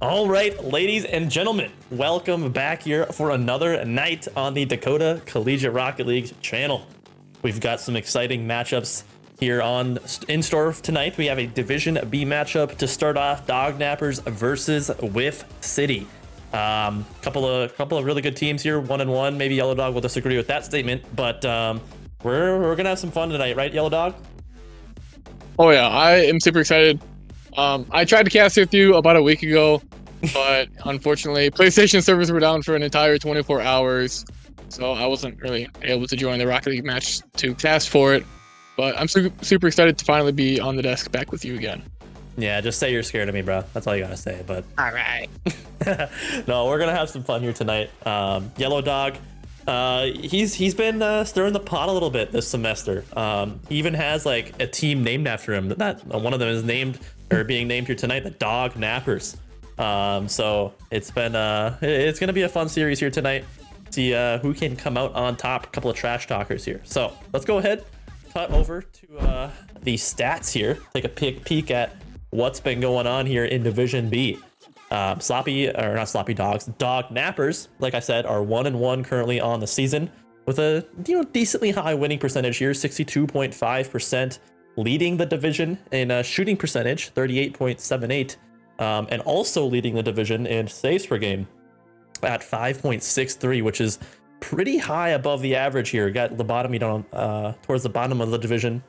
All right, ladies and gentlemen, welcome back here for another night on the Dakota Collegiate Rocket League channel. We've got some exciting matchups here in store tonight. We have a Division B matchup to start off: Dog Nappers versus Whiff City. Couple of really good teams here, 1-1. Maybe Yellow Dog will disagree with that statement, but we're gonna have some fun tonight, right, Yellow Dog? Oh yeah, I am super excited. I tried to cast it with you about a week ago, but unfortunately, PlayStation servers were down for an entire 24 hours, so I wasn't really able to join the Rocket League match to cast for it. But I'm super excited to finally be on the desk back with you again. Yeah, just say you're scared of me, bro. That's all you gotta say. But All right. no, we're gonna have some fun here tonight. Yellow Dog, he's been stirring the pot a little bit this semester. He even has like a team named after him. That one of them is named or being named here tonight, the Dog Nappers. So it's gonna be a fun series here tonight. See who can come out on top. A couple of trash talkers here. So let's go ahead, cut over to the stats here. Take a peek at what's been going on here in Division B. Dog Nappers, like I said, are 1-1 currently on the season with a decently high winning percentage here, 62.5%, leading the division in shooting percentage, 38.78, and also leading the division in saves per game at 5.63, which is pretty high above the average here. Got the bottom, towards the bottom of the division,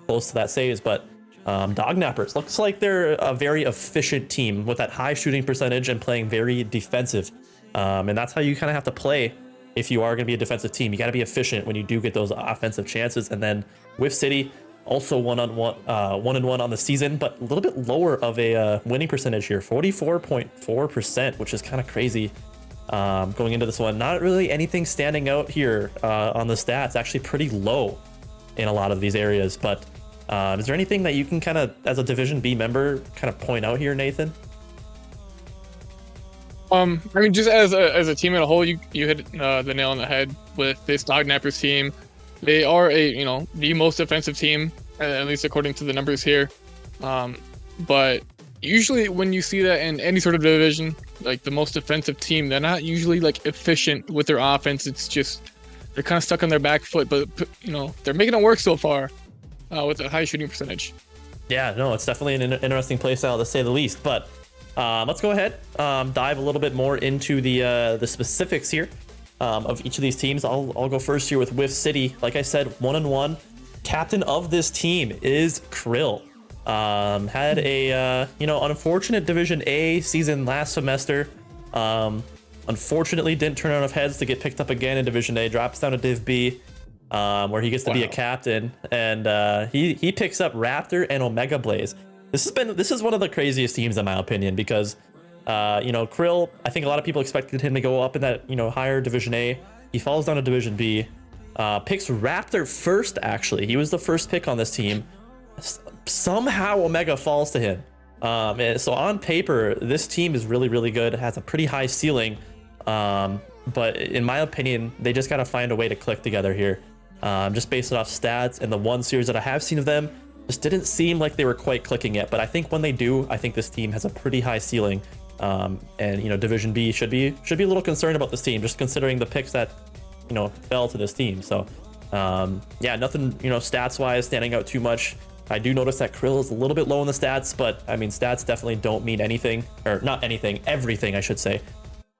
close to that saves, but Dog Nappers looks like they're a very efficient team with that high shooting percentage and playing very defensive. And that's how you kind of have to play if you are going to be a defensive team. You got to be efficient when you do get those offensive chances. And then Whiff City also 1-1 on the season, but a little bit lower of a winning percentage here, 44.4%, which is kind of crazy. Going into this one, not really anything standing out here on the stats. Actually pretty low in a lot of these areas, but is there anything that you can kind of, as a Division B member, kind of point out here, Nathan? I mean, just as a team as a whole, you hit the nail on the head with this Dog Nappers team. They are the most offensive team, at least according to the numbers here. But usually when you see that in any sort of division, like the most offensive team, they're not usually like efficient with their offense. It's just they're kind of stuck on their back foot, but they're making it work so far. With a high shooting percentage. Yeah, no, it's definitely an interesting playstyle to say the least. But let's go ahead, dive a little bit more into the specifics here of each of these teams. I'll go first here with Whiff City. Like I said, 1-1. Captain of this team is Dcrl. Had a unfortunate Division A season last semester. Unfortunately, didn't turn out enough heads to get picked up again in Division A. Drops down to Div B. Where he gets to be a captain, and he picks up Raptor and Omega Blaze. This is one of the craziest teams in my opinion, because Dcrl, I think a lot of people expected him to go up in that higher Division A. He falls down to Division B, picks Raptor first. Actually, he was the first pick on this team. Somehow Omega falls to him. And so on paper, this team is really good. It has a pretty high ceiling, but in my opinion, they just gotta find a way to click together here. Just based off stats and the one series that I have seen of them, just didn't seem like they were quite clicking yet. But I think when they do, I think this team has a pretty high ceiling. And Division B should be a little concerned about this team, just considering the picks that fell to this team. So yeah, nothing stats wise standing out too much. I do notice that Dcrl is a little bit low in the stats, but I mean stats definitely don't mean anything, or not anything, everything I should say.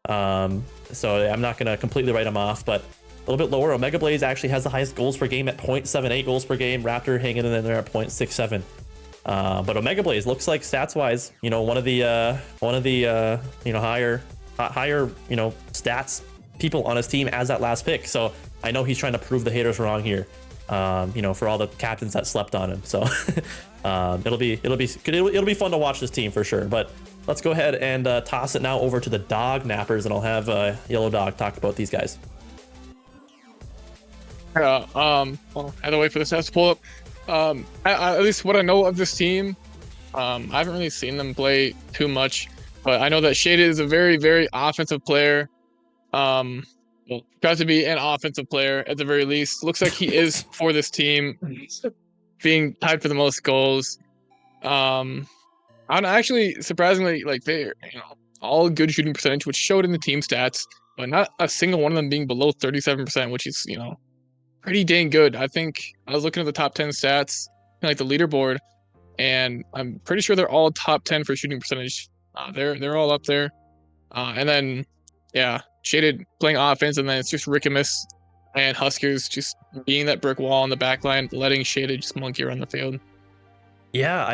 So I'm not gonna completely write him off, but a little bit lower. Omega Blaze actually has the highest goals per game at 0.78 goals per game. Raptor hanging in there at 0.67. But Omega Blaze looks like stats wise, one of the higher stats people on his team as that last pick. So I know he's trying to prove the haters wrong here. For all the captains that slept on him. So it'll be fun to watch this team for sure. But let's go ahead and toss it now over to the Dog Nappers, and I'll have Yellow Dog talk about these guys. Well, I had to wait for the stats to pull up. At least what I know of this team, I haven't really seen them play too much, but I know that Shaded is a very offensive player. Tries to be an offensive player at the very least. Looks like he is for this team, being tied for the most goals. I'm actually surprisingly like all good shooting percentage, which showed in the team stats, but not a single one of them being below 37%, which is, pretty dang good. I think I was looking at the top 10 stats, like the leaderboard, and I'm pretty sure they're all top 10 for shooting percentage. They're all up there. And then, yeah, Shaded playing offense, and then it's just Rickamus and Huskers just being that brick wall on the back line, letting Shaded just monkey around the field. Yeah,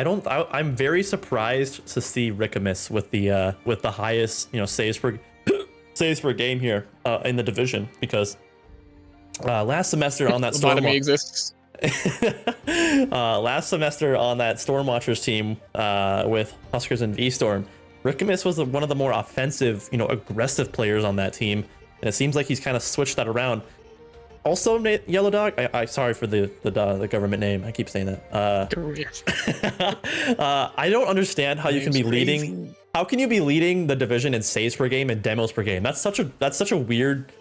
I'm very surprised to see Rickamus with the highest saves per saves per game here in the division, because last semester on that Lobotomy exists. last semester on that Stormwatchers team with Huskers and V-Storm, Rickamus was one of the more offensive, aggressive players on that team, and it seems like he's kind of switched that around. Also, Yellow Dog, I sorry for the government name. I keep saying that. I don't understand how you can be leading. How can you be leading the division in saves per game and demos per game? That's such a weird,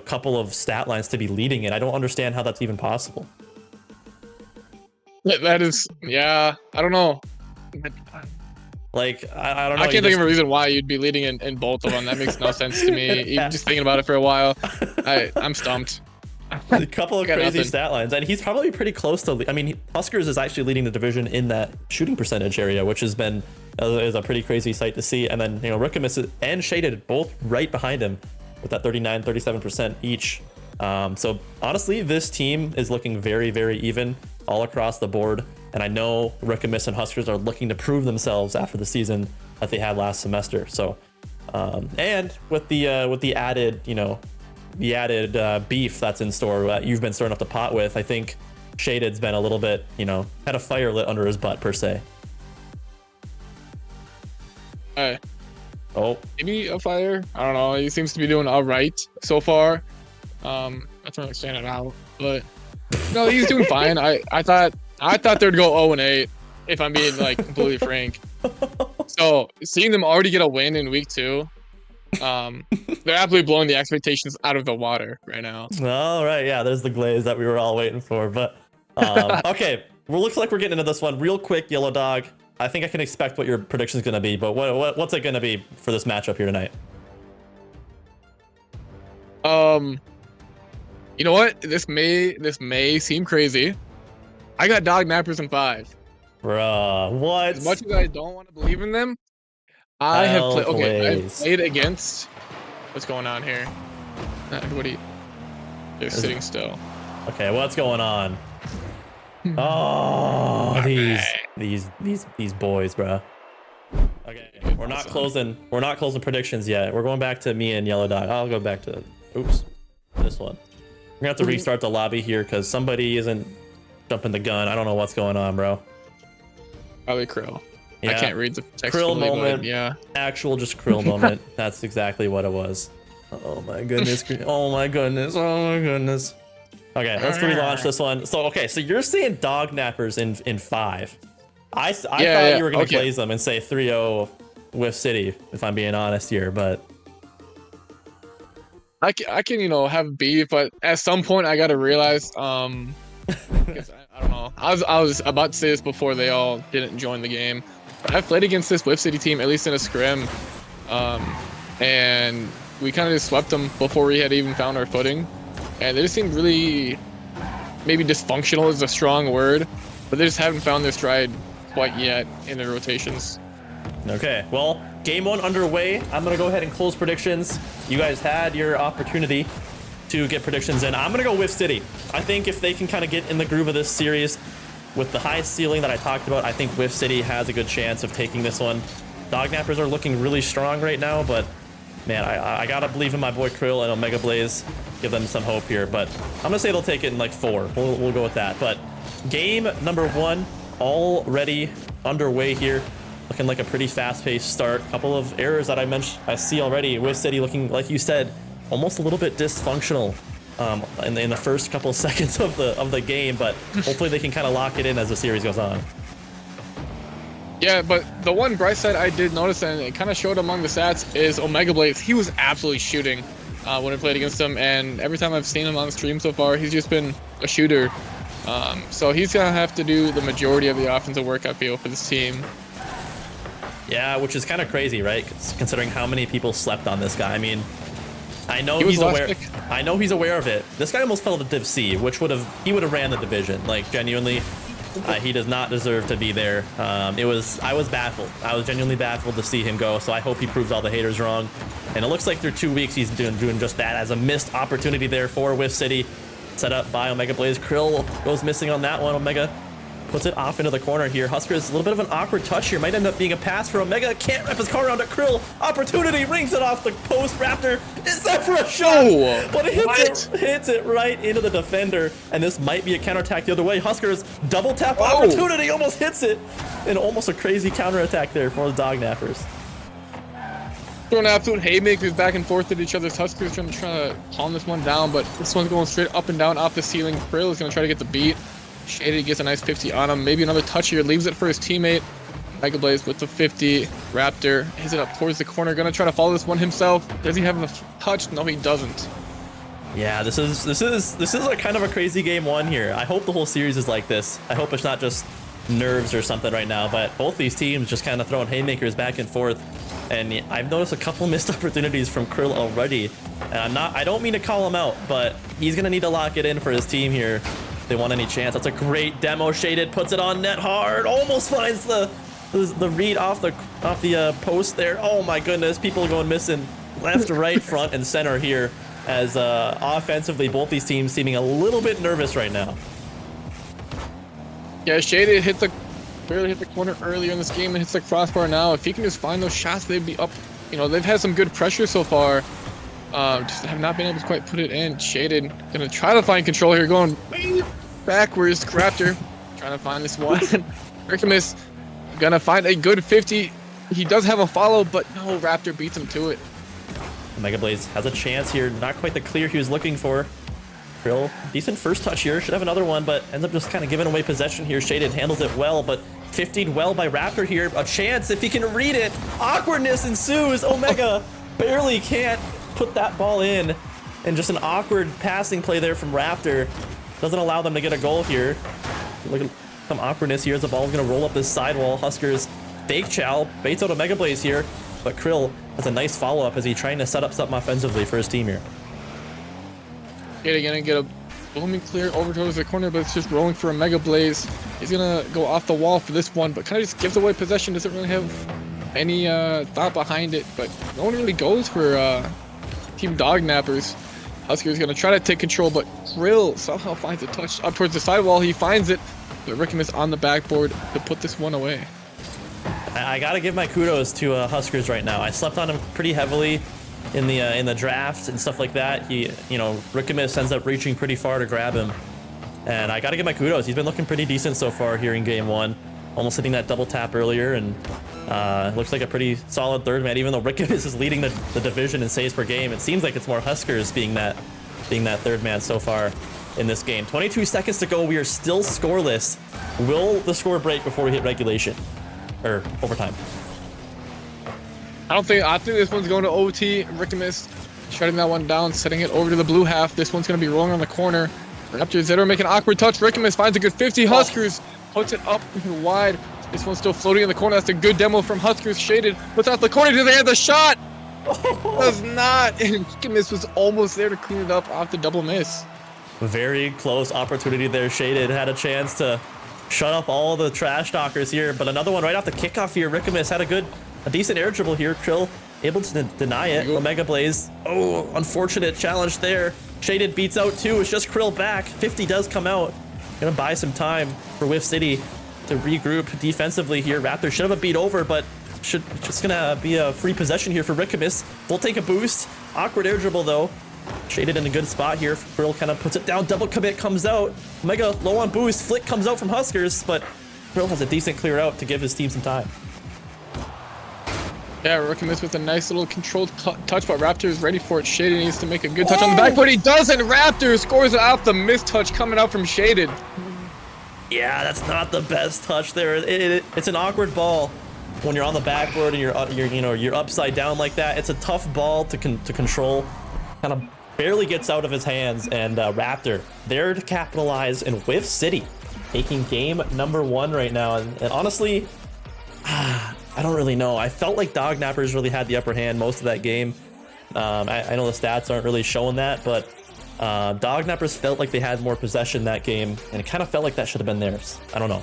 couple of stat lines to be leading it. I don't understand how that's even possible. That is, yeah, I don't know. Like, I don't know. I can't think of a reason why you'd be leading in both of them. That makes no sense to me. Even just thinking about it for a while, I'm stumped. A couple of crazy stat lines, and he's probably pretty close to. I mean, Huskers is actually leading the division in that shooting percentage area, which has been is a pretty crazy sight to see. And then Rickamus and Shaded both right behind him with that 39-37% each. So honestly, this team is looking very, very even all across the board. And I know Rickamus and Huskers are looking to prove themselves after the season that they had last semester. So, and with the added, the added beef that's in store that you've been stirring up the pot with, I think Shaded's been a little bit, had a fire lit under his butt per se. Maybe a fire. I don't know. He seems to be doing all right so far. That's not standing out, but no, he's doing fine. I thought they'd go 0-8 if I'm being completely frank. So seeing them already get a win in week 2. They're absolutely blowing the expectations out of the water right now. All right, yeah, there's the glaze that we were all waiting for. But okay, well, looks like we're getting into this one real quick. Yellow Dog, I think I can expect what your prediction is going to be, but what's it going to be for this matchup here tonight? You know what? This may seem crazy. I got Dogg Nappers in 5. Bruh, what? As much as I don't want to believe in them, I've played against. What's going on here? Everybody, they're sitting still. Okay, what's going on? Oh, these boys, bro. Okay, we're not closing predictions yet. We're going back to me and Yellow Dog. I'll go back to this one. We're gonna have to restart the lobby here because somebody isn't jumping the gun. I don't know what's going on, bro. Probably Krill. Yeah. I can't read the text. Krill moment. Yeah. Actual just Krill moment. That's exactly what it was. Oh my goodness. Oh my goodness. Oh my goodness. Okay, let's relaunch this one. So you're saying Dogg Nappers in 5. I thought you were gonna glaze them and say 3-0 Whiff City, if I'm being honest here, but I can have beef, but at some point I gotta realize because I don't know. I was about to say this before they all didn't join the game. I've played against this Whiff City team, at least in a scrim, and we kind of just swept them before we had even found our footing. And they just seemed really, maybe dysfunctional is a strong word, but they just haven't found their stride quite yet in their rotations. Okay, well, game 1 underway. I'm gonna go ahead and close predictions. You guys had your opportunity to get predictions in. I'm gonna go Whiff City. I think if they can kind of get in the groove of this series with the high ceiling that I talked about, I think Whiff City has a good chance of taking this one. Dogg Nappers are looking really strong right now, but man, I gotta believe in my boy Krill and Omega Blaze. Give them some hope here, but I'm gonna say they'll take it in 4. We'll go with that. But game number 1 already underway here. Looking like a pretty fast-paced start. Couple of errors that I see already. Whiff City looking, like you said, almost a little bit dysfunctional in the first couple of seconds of the game, but hopefully they can kind of lock it in as the series goes on. Yeah, but the one bright side I did notice, and it kind of showed among the stats, is Omega Blaze. He was absolutely shooting when I played against him, and every time I've seen him on stream so far, he's just been a shooter. So he's gonna have to do the majority of the offensive work, I feel, for this team. Yeah, which is kind of crazy, right? Considering how many people slept on this guy. I mean, I know He was he's last aware. pick. I know he's aware of it. This guy almost fell to Div C, which he would have ran the division. Like genuinely, he does not deserve to be there. I was baffled. I was genuinely baffled to see him go. So I hope he proves all the haters wrong. And it looks like through 2 weeks he's doing just that, as a missed opportunity there for Whiff City, set up by Omega Blaze. Krill goes missing on that one. Omega puts it off into the corner here. Huskers, a little bit of an awkward touch here. Might end up being a pass for Omega. Can't wrap his car around it. Krill, opportunity, rings it off the post. Raptor is set for a shot. Oh, But it hits it right into the defender. And this might be a counterattack the other way. Huskers, double tap opportunity, almost hits it. And almost a crazy counterattack there for the Dog Nappers. Throwing absolute haymakers back and forth at each other's. Huskers trying to calm this one down, but this one's going straight up and down off the ceiling. Krill is going to try to get the beat. Shaded gets a nice 50 on him. Maybe another touch here. Leaves it for his teammate. Mega Blaze with the 50. Raptor hits it up towards the corner. Gonna try to follow this one himself. Does he have enough touch? No, he doesn't. Yeah, this is a kind of a crazy game one here. I hope the whole series is like this. I hope it's not just nerves or something right now, but both these teams just kind of throwing haymakers back and forth. And I've noticed a couple missed opportunities from Krill already. And I don't mean to call him out, but he's gonna need to lock it in for his team here. They want any chance. That's a great demo. Shaded puts it on net hard, almost finds the read off the post there. Oh my goodness, people going missing left, right, front, and center here, as offensively both these teams seeming a little bit nervous right now. Yeah, Shaded barely hit the corner earlier in this game and hits the crossbar now. If he can just find those shots, they'd be up. You know, they've had some good pressure so far. Just have not been able to quite put it in. Shaded gonna try to find control here, going backwards. Raptor trying to find this one. Ricamus gonna find a good 50. He does have a follow, but no, Raptor beats him to it. Mega Blaze has a chance here. Not quite the clear he was looking for. Krill, decent first touch here. Should have another one, but ends up just kind of giving away possession here. Shaded handles it well, but 50'd well by Raptor here. A chance if he can read it. Awkwardness ensues. Omega barely can't put that ball in, and just an awkward passing play there from Raptor doesn't allow them to get a goal here. Look at some awkwardness here as the ball's gonna roll up this sidewall. Huskers fake chow, baits out a Mega Blaze here, but Krill has a nice follow-up as he's trying to set up something offensively for his team here. Gonna get a booming clear over towards the corner, but it's just rolling for a Mega Blaze. He's gonna go off the wall for this one, but kind of just gives away possession. Doesn't really have any thought behind it, but no one really goes for Team Dog Nappers. Huskers gonna try to take control, but Krill somehow finds a touch up towards the sidewall. He finds it, but Rickham is on the backboard to put this one away. I gotta give my kudos to Huskers right now. I slept on him pretty heavily in the draft and stuff like that. Rickamus ends up reaching pretty far to grab him, and I gotta give my kudos. He's been looking pretty decent so far here in game one, almost hitting that double tap earlier, and looks like a pretty solid third man. Even though Rickamus is leading the division in saves per game, it seems like it's more Huskers being that third man so far in this game. 22 seconds to go. We are still scoreless. Will the score break before we hit regulation or overtime? I think this one's going to OT. Rickamus shutting that one down, setting it over to the blue half. This one's going to be rolling on the corner. Raptor Zero make an awkward touch. Rickamus finds a good 50. Huskers puts it up wide. This one's still floating in the corner. That's a good demo from Huskers. Shaded puts out the corner. Do they have the shot? Does not. And Rickamus was almost there to clean it up off the double miss. Very close opportunity there. Shaded had a chance to shut up all the trash talkers here, but another one right off the kickoff here. Rickamus had a decent air dribble here. Krill able to deny it. Omega Blaze, oh, unfortunate challenge there. Shaded beats out two. It's just Krill back. 50 does come out. Gonna buy some time for Whiff City to regroup defensively here. Raptor should have a beat over, but just gonna be a free possession here for Rickamus. They'll take a boost. Awkward air dribble though. Shaded in a good spot here. Krill kind of puts it down. Double commit comes out. Omega low on boost. Flick comes out from Huskers, but Krill has a decent clear out to give his team some time. Yeah, Rickamus with a nice little controlled touch, but Raptor is ready for it. Shaded needs to make a good touch on the backboard. He does, and Raptor scores it off the missed touch coming out from Shaded. Yeah, that's not the best touch there. It's an awkward ball when you're on the backboard and you're upside down like that. It's a tough ball to control. Kind of barely gets out of his hands, and Raptor there to capitalize in Whiff City, taking game number one right now. And honestly, I don't really know. I felt like Dog Nappers really had the upper hand most of that game. I know the stats aren't really showing that, but Dog Nappers felt like they had more possession that game, and it kind of felt like that should have been theirs. I don't know.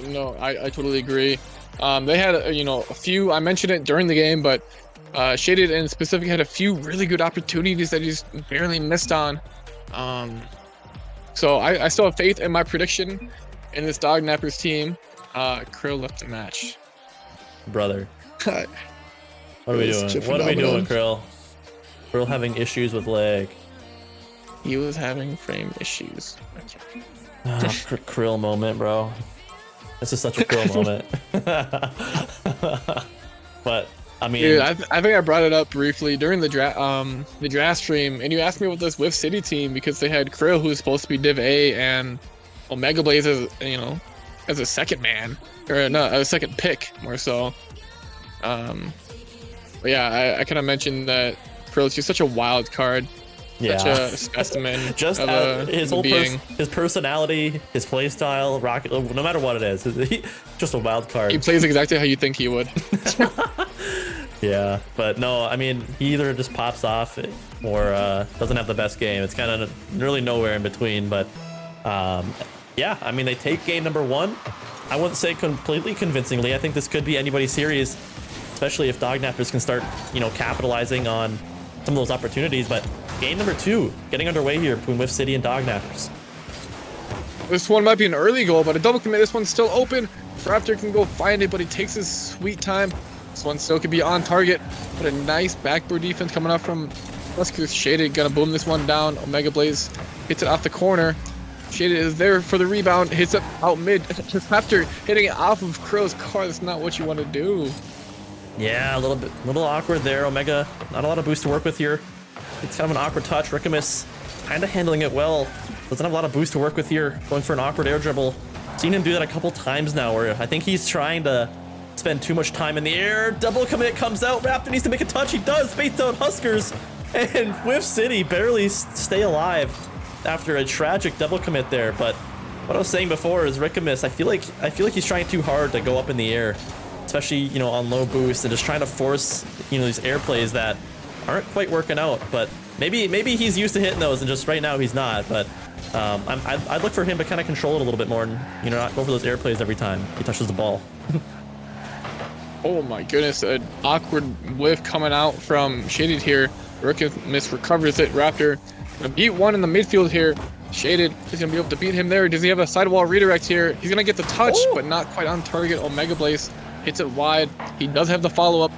No, I totally agree. They had, you know, a few, I mentioned it during the game, but Shaded in specific had a few really good opportunities that he just barely missed on. So I still have faith in my prediction in this Dog Nappers team. Krill left the match. Brother. What are we doing? What are we doing, Krill? Krill having issues with leg. He was having frame issues. Krill moment, bro. This is such a Krill moment. But I mean, dude, I think I brought it up briefly during the draft stream, and you asked me about this Whiff City team because they had Krill, who's supposed to be Div A, and Omega Blaze as, you know, as a second man, or no, a second pick more so. But yeah, I kind of mentioned that Krill is just such a wild card. yeah, Such a specimen. just of his whole his personality, his play style, rocket, no matter what it is, just a wild card. He plays exactly how you think he would. Yeah, but no, I mean, he either just pops off or doesn't have the best game. It's kind of really nowhere in between. But yeah, I mean, they take game number 1. I wouldn't say completely convincingly. I think this could be anybody's series, especially if Dog Nappers can start, you know, capitalizing on some of those opportunities. But game number 2 getting underway here between Whiff City and Dog Nappers. This one might be an early goal, but a double commit. This one's still open. Raptor can go find it, but he takes his sweet time. This one still could be on target, but a nice backdoor defense coming up from Huskers. Shaded gonna boom this one down. Omega Blaze hits it off the corner. Shaded is there for the rebound, hits it out mid. Just after hitting it off of Krill's car, that's not what you want to do. Yeah, a little awkward there. Omega, not a lot of boost to work with here. It's kind of an awkward touch. Rickamus kind of handling it well. Doesn't have a lot of boost to work with here. Going for an awkward air dribble. Seen him do that a couple times now, where I think he's trying to spend too much time in the air. Double commit comes out. Raptor needs to make a touch. He does. Space out Huskers. And Whiff City barely stay alive after a tragic double commit there. But what I was saying before is Rickamus, I feel like he's trying too hard to go up in the air, especially, you know, on low boost, and just trying to force, you know, these air plays that aren't quite working out. But maybe he's used to hitting those, and just right now he's not. But I'd look for him to kind of control it a little bit more, and, you know, not go for those air plays every time he touches the ball. Oh my goodness, an awkward whiff coming out from Shaded here. Rickamus recovers it. Raptor gonna beat one in the midfield here. Shaded is gonna be able to beat him there. Does he have a sidewall redirect here? He's gonna get the touch, but not quite on target. Omega Blaze hits it wide. He does have the follow-up.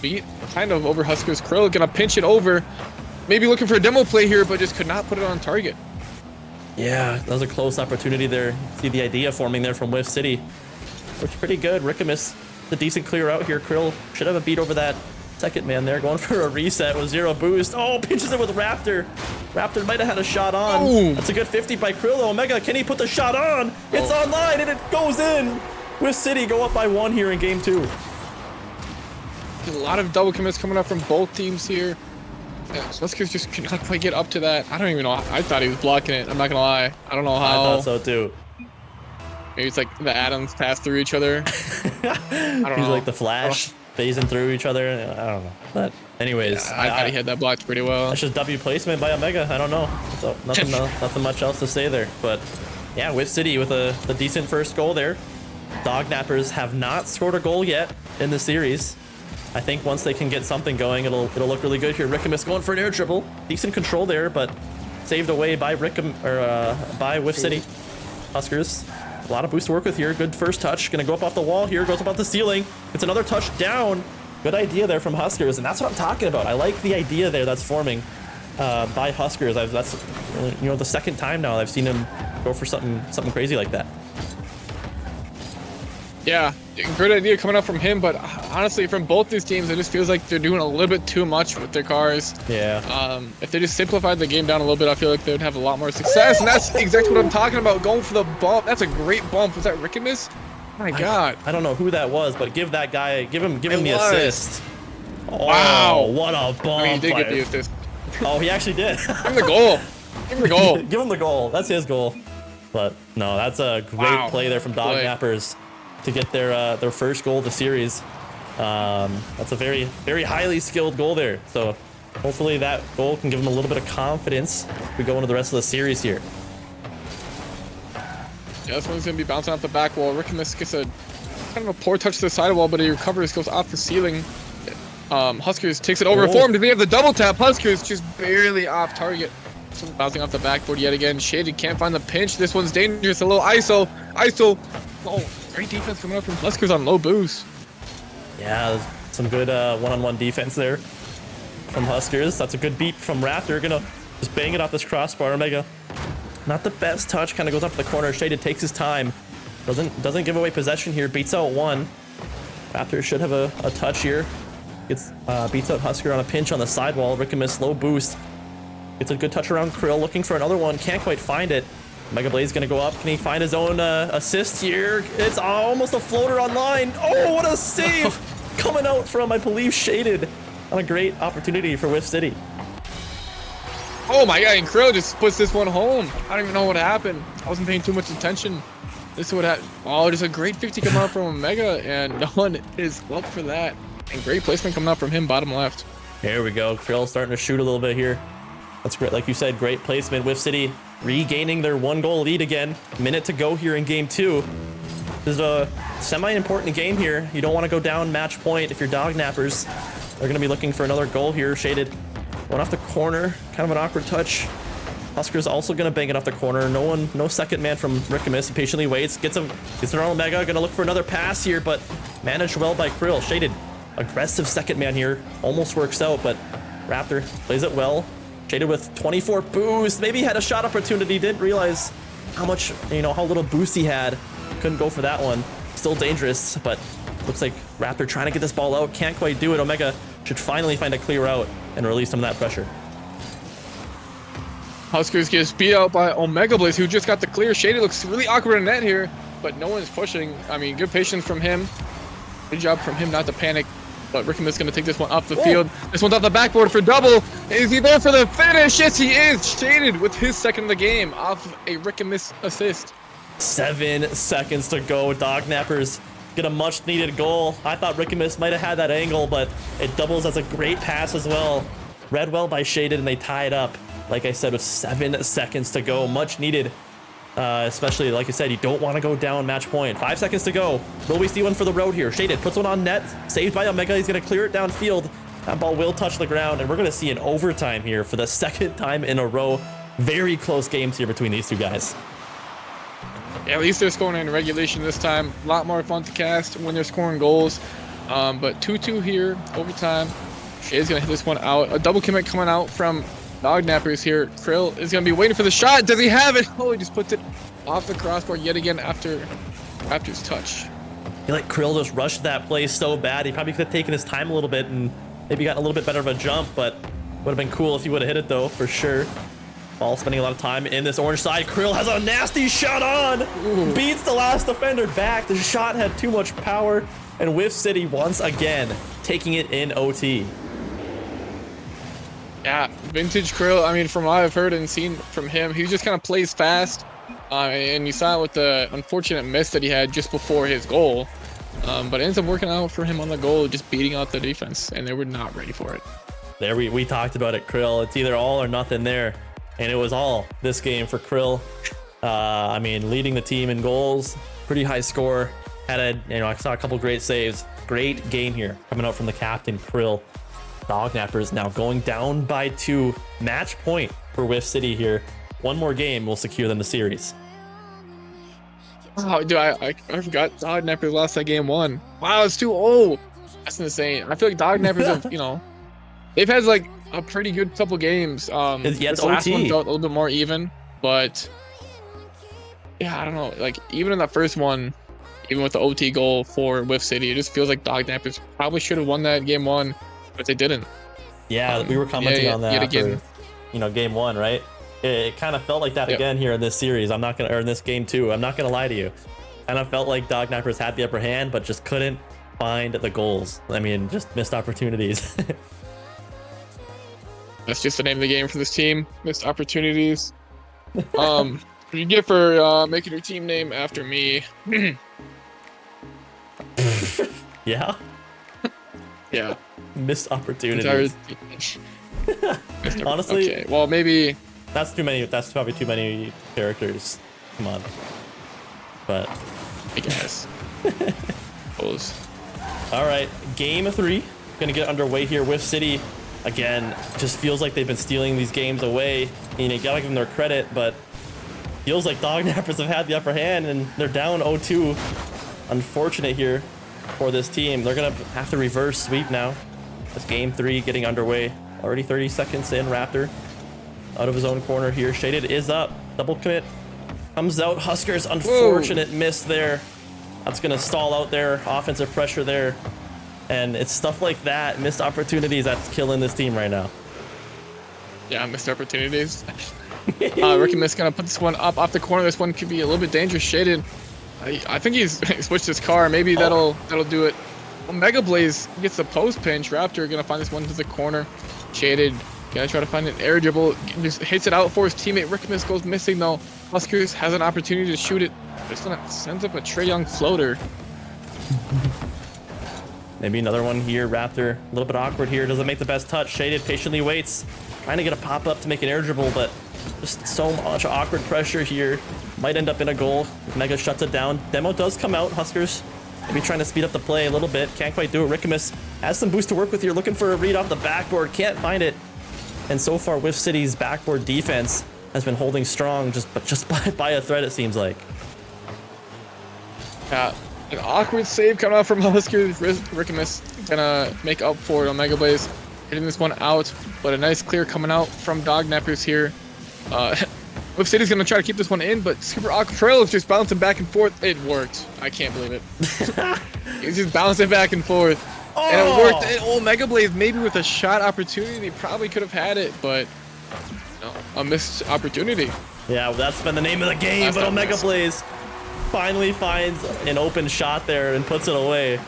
Beat kind of over Huskers. Krill gonna pinch it over. Maybe looking for a demo play here, but just could not put it on target. Yeah, that was a close opportunity there. See the idea forming there from Whiff City. Looks pretty good. Rickamus, the decent clear out here. Krill should have a beat over that second man there. Going for a reset with 0 boost. Oh, pinches it with Raptor. Raptor might have had a shot on. Oh. That's a good 50 by Krill. Omega, can he put the shot on? It's online and it goes in. Whiff City go up by 1 here in game 2. There's a lot of double commits coming up from both teams here. Yeah, Huskers just could not quite get up to that. I don't even know. I thought he was blocking it. I'm not gonna lie. I don't know how. I thought so too. Maybe it's like the atoms pass through each other. I don't know. Like the Flash phasing through each other. I don't know. But anyways, yeah, I thought he had that blocked pretty well. That's just W placement by Omega. I don't know. So nothing much else to say there. But yeah, Whiff City with a decent first goal there. Dog Nappers have not scored a goal yet in the series. I think once they can get something going, it'll look really good here. Rickamus going for an air dribble. Decent control there, but saved away by by Whiff City. Huskers. A lot of boost to work with here. Good first touch. Gonna go up off the wall here. Goes up off the ceiling. It's another touch down. Good idea there from Huskers, and that's what I'm talking about. I like the idea there that's forming by Huskers. That's, you know, the second time now I've seen him go for something crazy like that. Yeah, great idea coming up from him, but honestly, from both these teams, it just feels like they're doing a little bit too much with their cars. Yeah. If they just simplified the game down a little bit, I feel like they would have a lot more success, and that's exactly what I'm talking about, going for the bump. That's a great bump. Was that Rickamus? My God. I don't know who that was, but give that guy, give him the assist. Oh, wow. What a bump. I mean, he did get the assist. Oh, he actually did. Give him the goal. Give him the goal. Give him the goal. That's his goal. But no, that's a great play there from Dog Nappers. to get their first goal of the series. That's a very, very highly skilled goal there. So hopefully that goal can give them a little bit of confidence as we go into the rest of the series here. Yeah, this one's going to be bouncing off the back wall. Rickamus gets a kind of a poor touch to the sidewall, but he recovers, goes off the ceiling. Huskers takes it over for him. Do they have the double tap? Huskers just barely off target. This one's bouncing off the backboard yet again. Shaded can't find the pinch. This one's dangerous. A little ISO. ISO. Oh, great defense coming up from Huskers on low boost. Yeah, some good one-on-one defense there from Huskers. That's a good beat from Raptor. Gonna just bang it off this crossbar. Omega, not the best touch. Kind of goes up to the corner. Shaded takes his time. Doesn't give away possession here. Beats out one. Raptor should have a touch here. Gets beats out Husker on a pinch on the sidewall. Rickamus low boost. Gets a good touch around Krill. Looking for another one. Can't quite find it. Mega Blaze gonna go up. Can he find his own assist here? It's almost a floater on line. Oh, what a save! Coming out from, I believe, Shaded on a great opportunity for Whiff City. Oh my god, and Krill just puts this one home. I don't even know what happened. I wasn't paying too much attention. This is what happened. Oh, there's a great 50 coming out from Omega, and no one is up for that. And great placement coming out from him, bottom left. Here we go. Krill starting to shoot a little bit here. That's great. Like you said, great placement. Whiff City regaining their 1-goal lead again. Minute to go here in game 2. This is a semi-important game here. You don't want to go down match point if you're Dog Nappers. They're going to be looking for another goal here. Shaded going off the corner. Kind of an awkward touch. Huskers also going to bang it off the corner. No second man from Rickamus. He patiently waits. Gets it on Omega. Going to look for another pass here, but managed well by Krill. Shaded, aggressive second man here. Almost works out, but Raptor plays it well. Shaded with 24 boost. Maybe he had a shot opportunity. Didn't realize how much, how little boost he had. Couldn't go for that one. Still dangerous, but looks like Raptor trying to get this ball out. Can't quite do it. Omega should finally find a clear out and release some of that pressure. Huskers gets beat out by Omega Blaze, who just got the clear. Shady looks really awkward in net here, but no one's pushing. I mean, good patience from him. Good job from him not to panic. But Rickamus is going to take this one off the field. This one's off the backboard for double. Is he there for the finish? Yes, he is. Shaded with his second of the game off of a Rickamus assist. 7 seconds to go. Dog Nappers get a much needed goal. I thought Rickamus might have had that angle, but it doubles as a great pass as well. Read well by Shaded, and they tie it up. Like I said, with 7 seconds to go, much needed. Especially, like I said, you don't want to go down match point. 5 seconds to go. Will we see one for the road here? Shaded puts one on net. Saved by Omega. He's going to clear it downfield. That ball will touch the ground, and we're going to see an overtime here for the second time in a row. Very close games here between these two guys. Yeah, at least they're scoring in regulation this time. A lot more fun to cast when they're scoring goals. But 2-2 here, overtime. Shaded's going to hit this one out. A double commit coming out from Dog Nappers here. Krill is going to be waiting for the shot. Does he have it? Oh, he just puts it off the crossbar yet again after Raptor's touch. I feel like Krill just rushed that play so bad. He probably could have taken his time a little bit and maybe gotten a little bit better of a jump, but would have been cool if he would have hit it, though, for sure. Ball spending a lot of time in this orange side. Krill has a nasty shot on. Ooh. Beats the last defender back. The shot had too much power, and Whiff City once again taking it in OT. Yeah, vintage Krill. I mean, from what I've heard and seen from him, he just kind of plays fast. And you saw it with the unfortunate miss that he had just before his goal. But it ends up working out for him on the goal, just beating out the defense, and they were not ready for it. There, we talked about it, Krill. It's either all or nothing there. And it was all this game for Krill. I mean, leading the team in goals, pretty high score. Had I saw a couple great saves. Great game here coming out from the captain, Krill. Dog Nappers now going down by 2. Match point for Whiff City here. One more game will secure them the series. Oh, dude, I forgot Dog Nappers lost that game 1. Wow, it's 2-0. That's insane. I feel like Dog Nappers have, they've had like a pretty good couple games. This last one felt a little bit more even, but yeah, I don't know. Like even in that first one, even with the OT goal for Whiff City, it just feels like Dog Nappers probably should have won that game 1. But they didn't. Yeah, we were commenting on that after, game 1, right? It kind of felt like that again here in this series. Or in this game 2. I'm not gonna lie to you. Kind of felt like Dog Nappers had the upper hand, but just couldn't find the goals. I mean, just missed opportunities. That's just the name of the game for this team. Missed opportunities. You get for making your team name after me. Yeah. Yeah. Missed opportunities. Honestly, okay. Well, maybe that's too many. That's probably too many characters. Come on. But I guess. Close. All right, game 3. Gonna get underway here. Whiff City, again, just feels like they've been stealing these games away. You know, you gotta give them their credit, but feels like Dog Nappers have had the upper hand and they're down 0-2. Unfortunate here for this team. They're gonna have to reverse sweep now. That's game 3 getting underway. Already 30 seconds in. Raptor out of his own corner here. Shaded is up. Double commit. Comes out. Huskers, unfortunate miss there. That's gonna stall out their offensive pressure there. And it's stuff like that, missed opportunities, that's killing this team right now. Yeah, missed opportunities. Ricky Miss gonna put this one up off the corner. This one could be a little bit dangerous. Shaded. I think he switched his car. Maybe that'll do it. Well, Mega Blaze gets the post pinch. Raptor gonna find this one to the corner. Shaded gonna try to find an air dribble. Just hits it out for his teammate. Ricky Miss goes missing though. Huskers has an opportunity to shoot it. Just gonna sends up a Trae Young floater. Maybe another one here. Raptor, a little bit awkward here. Doesn't make the best touch. Shaded patiently waits. Trying to get a pop up to make an air dribble, but just so much awkward pressure here. Might end up in a goal. Mega shuts it down. Demo does come out. Huskers maybe trying to speed up the play a little bit. Can't quite do it. Rickamus has some boost to work with here. Looking for a read off the backboard. Can't find it. And so far, Whiff City's backboard defense has been holding strong just by a thread, it seems like. An awkward save coming out from Huskers. Rickamus gonna make up for it on Mega Blaze. Hitting this one out, but a nice clear coming out from Dog Nappers here. Whiff City's gonna try to keep this one in, but super awkward. Trail is just bouncing back and forth. It worked. I can't believe it. He's just bouncing back and forth. Oh. And it worked. And Mega Blaze, maybe with a shot opportunity, probably could have had it, but no, a missed opportunity. Yeah, well, that's been the name of the game, but Omega Blaze finally finds an open shot there and puts it away.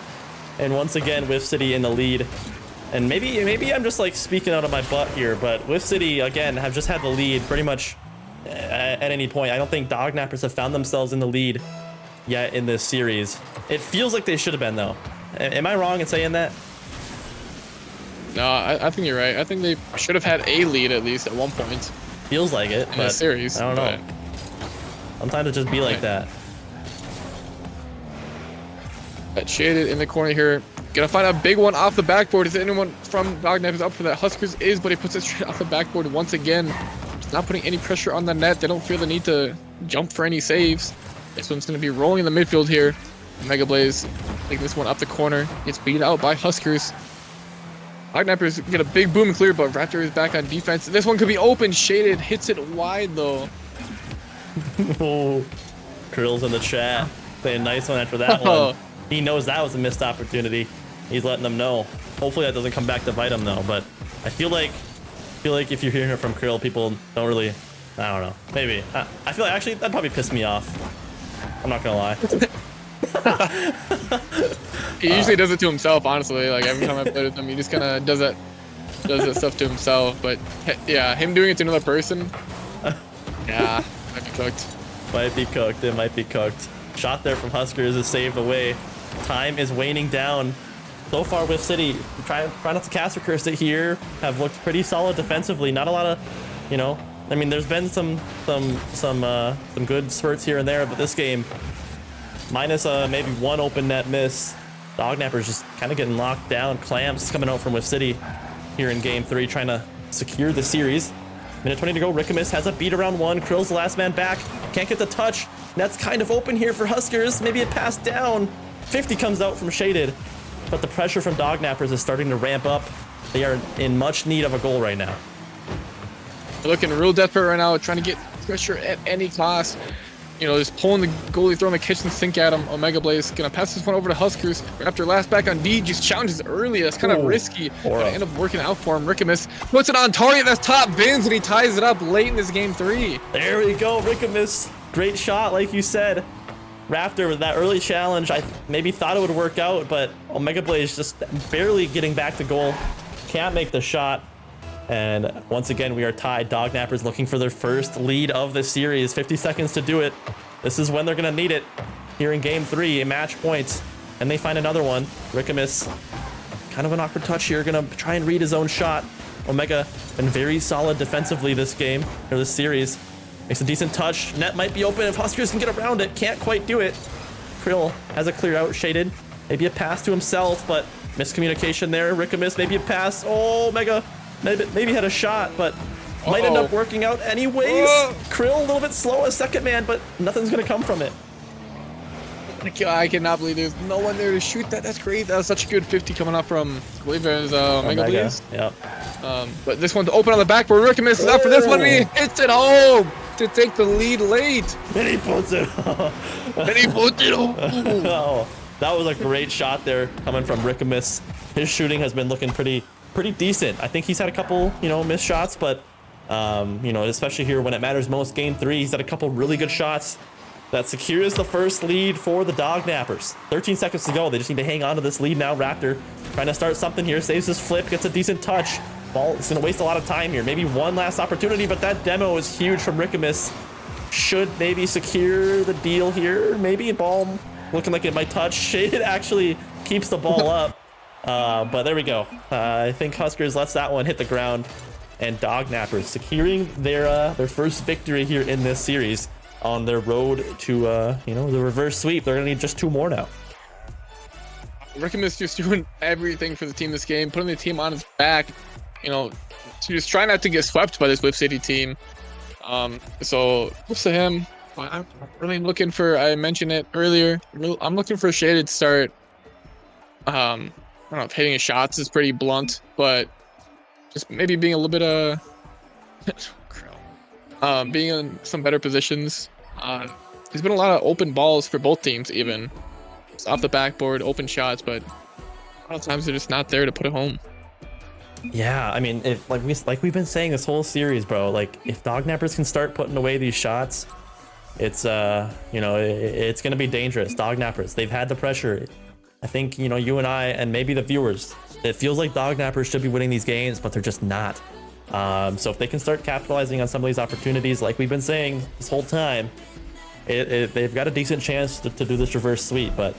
And once again, Whiff City in the lead. And maybe I'm just like speaking out of my butt here, but Whiff City, again, have just had the lead pretty much at any point. I don't think Dog Nappers have found themselves in the lead yet in this series. It feels like they should have been, though. Am I wrong in saying that? No, I think you're right. I think they should have had a lead at least at one point. Feels like it, in the series. I don't know. Sometimes it just be like that. That Shaded in the corner here. Gonna find a big one off the backboard. Is anyone from Dog Nappers up for that? Huskers is, but he puts it straight off the backboard once again. Just not putting any pressure on the net. They don't feel the need to jump for any saves. This one's gonna be rolling in the midfield here. Mega Blaze taking this one up the corner. Gets beat out by Huskers. Dog Nappers get a big boom clear, but Raptor is back on defense. This one could be open. Shaded hits it wide though. Oh, Krill's in the chat saying nice one after that one. He knows that was a missed opportunity. He's letting them know. Hopefully that doesn't come back to bite him though. But I feel like if you're hearing it from Krill, people don't really. I don't know. Maybe. I feel like actually that'd probably piss me off. I'm not gonna lie. He usually does it to himself, honestly. Like every time I play with him, he just kind of does that stuff to himself. But yeah, him doing it to another person, yeah, might be cooked. Might be cooked. It might be cooked. Shot there from Huskers is saved away. Time is waning down. So far, Whiff City try not to caster curse it here. Have looked pretty solid defensively. Not a lot of, you know. I mean, there's been some good spurts here and there, but this game, minus maybe one open net miss. Dog Nappers just kind of getting locked down. Clamps coming out from Whiff City here in game 3, trying to secure the series. Minute 20 to go. Rickamus has a beat around 1. Krill's the last man back. Can't get the touch. Net's kind of open here for Huskers. Maybe a pass down. 50 comes out from Shaded, but the pressure from Dog Nappers is starting to ramp up. They are in much need of a goal right now. They're looking real desperate right now, trying to get pressure at any cost. You know, just pulling the goalie, throwing the kitchen sink at him. Omega Blaze gonna pass this one over to Huskers. After last back on D, just challenges early. That's kind of risky. But end up working out for him. Rickamus puts it on target. That's top bins, and he ties it up late in this game 3. There we go, Rickamus. Great shot, like you said. Raptor with that early challenge, I maybe thought it would work out, but Omega Blaze just barely getting back to goal. Can't make the shot. And once again, we are tied. Dog Nappers looking for their first lead of the series. 50 seconds to do it. This is when they're going to need it. Here in game 3, match points. and they find another one. Rickamus, kind of an awkward touch here, gonna try and read his own shot. Omega been very solid defensively this game, or this series. Makes a decent touch. Net might be open if Huskers can get around it. Can't quite do it. Krill has a clear out, shaded. Maybe a pass to himself, but miscommunication there. Rickamus, maybe a pass. Oh, Omega maybe had a shot, but might end up working out anyways. Krill a little bit slow as second man, but nothing's gonna come from it. I cannot believe there's no one there to shoot that. That's great. That was such a good 50 coming up from, I believe it was Omega Blaze. Yep. But this one's open on the backboard. Rickamus is up for this one, and he hits it home to take the lead late. And he puts it home. And he puts it home. Oh, that was a great shot there coming from Rickamus. His shooting has been looking pretty decent. I think he's had a couple, missed shots, but especially here when it matters most, game 3, he's had a couple really good shots. That secures the first lead for the Dog Nappers. 13 seconds to go. They just need to hang on to this lead now. Raptor trying to start something here. Saves his flip, gets a decent touch. Ball is going to waste a lot of time here. Maybe one last opportunity, but that demo is huge from Rickamus. Should maybe secure the deal here. Maybe ball looking like it might touch. Shaded actually keeps the ball up. But there we go. I think Huskers lets that one hit the ground. And Dog Nappers securing their first victory here in this series on their road to the reverse sweep. They're gonna need just 2 more now. Rickamus just doing everything for the team this game, putting the team on his back, to just try not to get swept by this Whiff City team. So kudos to him. I'm really looking for, I mentioned it earlier, I'm looking for Shaded to start, I don't know if hitting his shots is pretty blunt, but just maybe being a little bit being in some better positions. There's been a lot of open balls for both teams, even it's off the backboard, open shots, but a lot of times they're just not there to put it home. Yeah, I mean, like we've been saying this whole series, bro. Like, if Dog Nappers can start putting away these shots, it's it's gonna be dangerous. Dog Nappers, they've had the pressure. I think you and I and maybe the viewers, it feels like Dog Nappers should be winning these games, but they're just not. So if they can start capitalizing on some of these opportunities, like we've been saying this whole time, they've got a decent chance to do this reverse sweep, but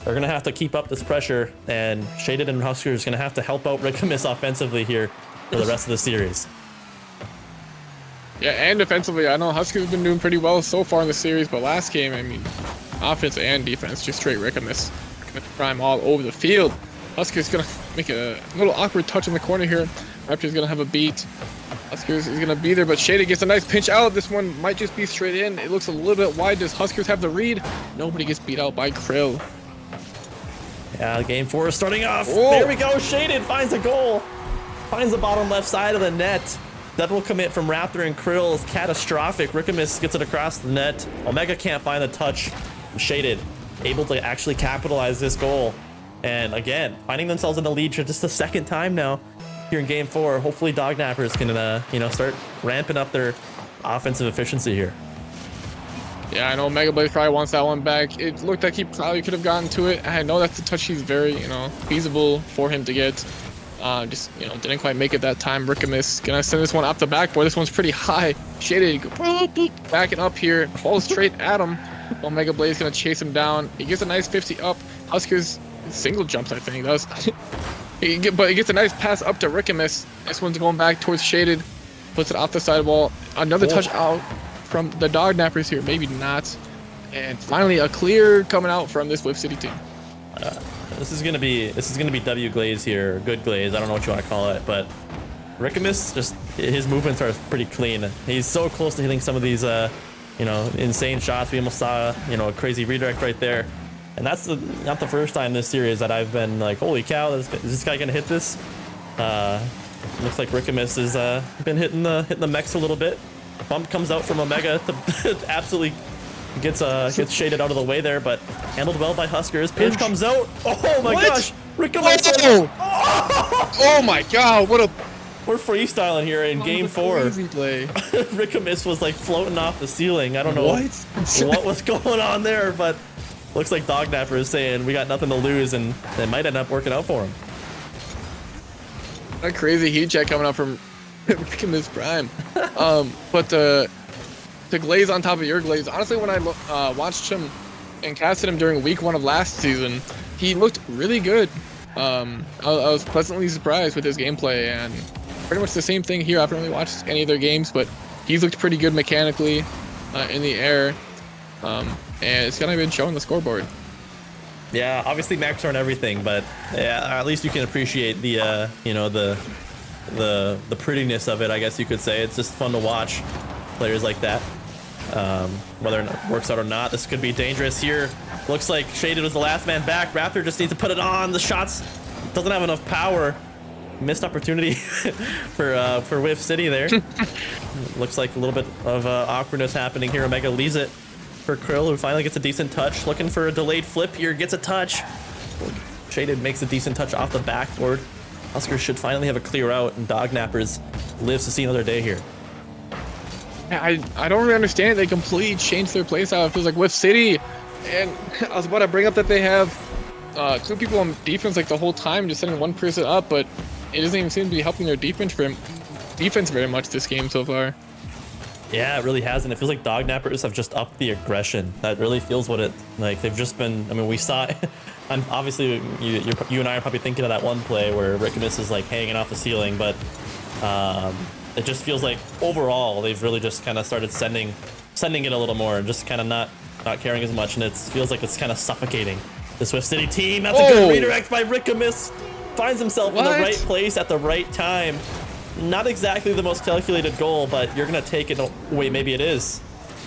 they're gonna have to keep up this pressure, and Shaded and Huskers gonna have to help out Rickamus offensively here for the rest of the series. Yeah, and defensively, I know Huskers have been doing pretty well so far in the series, but last game, I mean, offense and defense, just straight Rickamus prime all over the field. Huskers gonna make a little awkward touch in the corner here. Raptor's gonna have a beat. Huskers is gonna be there, but Shaded gets a nice pinch out. This one might just be straight in. It looks a little bit wide. Does Huskers have the read? Nobody gets beat out by Krill. Yeah, game 4 is starting off. Whoa. There we go. Shaded finds a goal. Finds the bottom left side of the net. Double commit from Raptor and Krill is catastrophic. Rickamus gets it across the net. Omega can't find the touch. Shaded able to actually capitalize this goal. And again, finding themselves in the lead for just the second time now here in game 4. Hopefully Dog Nappers can start ramping up their offensive efficiency here. Yeah, I know Mega Blaze probably wants that one back. It looked like he probably could have gotten to it. I know that's a touch he's very, feasible for him to get. Didn't quite make it that time. Rickamus gonna send this one up the backboard. This one's pretty high. Shaded backing up here, falls straight at him. While Mega Blaze gonna chase him down. He gets a nice 50 up. Huskers single jumps, I think. That was but he gets a nice pass up to Rickamus. This one's going back towards Shaded. Puts it off the sidewall. Another touch out from the Dog Nappers here. Maybe not. And finally a clear coming out from this Whiff City team. This is gonna be W Glaze here, or good Glaze. I don't know what you want to call it, but Rickamus, just his movements are pretty clean. He's so close to hitting some of these insane shots. We almost saw a crazy redirect right there. And that's not the first time this series that I've been like, holy cow, is this guy gonna hit this? Looks like Rickamus has been hitting the mechs a little bit. Bump comes out from Omega to absolutely gets Shaded out of the way there, but handled well by Huskers. Pinch comes out. Oh my gosh, Rickamus! Oh my god, we're freestyling here in game 4. Crazy play. Rickamus was like floating off the ceiling. I don't know what was going on there, but looks like Dog Napper is saying we got nothing to lose, and it might end up working out for him. A crazy heat check coming up from Rickamus Prime. But the Glaze on top of your Glaze, honestly, when I watched him and casted him during week 1 of last season, he looked really good. I was pleasantly surprised with his gameplay, and pretty much the same thing here. I haven't really watched any of their games, but he's looked pretty good mechanically in the air, and it's kind of been showing the scoreboard. Yeah, obviously max aren't everything, but yeah, at least you can appreciate the the prettiness of it, I guess you could say. It's just fun to watch players like that. Whether it works out or not, this could be dangerous here. Looks like Shaded was the last man back. Raptor just needs to put it on. The shots doesn't have enough power. Missed opportunity for Whiff City there. Looks like a little bit of awkwardness happening here. Omega leaves it for Krill, who finally gets a decent touch. Looking for a delayed flip here, gets a touch. Shaded makes a decent touch off the backboard. Huskers should finally have a clear out, and Dog Nappers lives to see another day here. I don't really understand. They completely changed their play style. It feels like Whiff City, and I was about to bring up that they have 2 people on defense like the whole time, just setting one person up, but it doesn't even seem to be helping their defense very much this game so far. Yeah, it really hasn't. It feels like Dog Nappers have just upped the aggression. That really feels what it like. They've just been. I mean, we saw. And obviously, you and I are probably thinking of that one play where Rickamus is like hanging off the ceiling, but it just feels like overall they've really just kind of started sending it a little more and just kind of not caring as much, and it feels like it's kind of suffocating the Swift City team. That's a good redirect by Rickamus. Finds himself in the right place at the right time. Not exactly the most calculated goal, but you're gonna take it. Wait, maybe it is.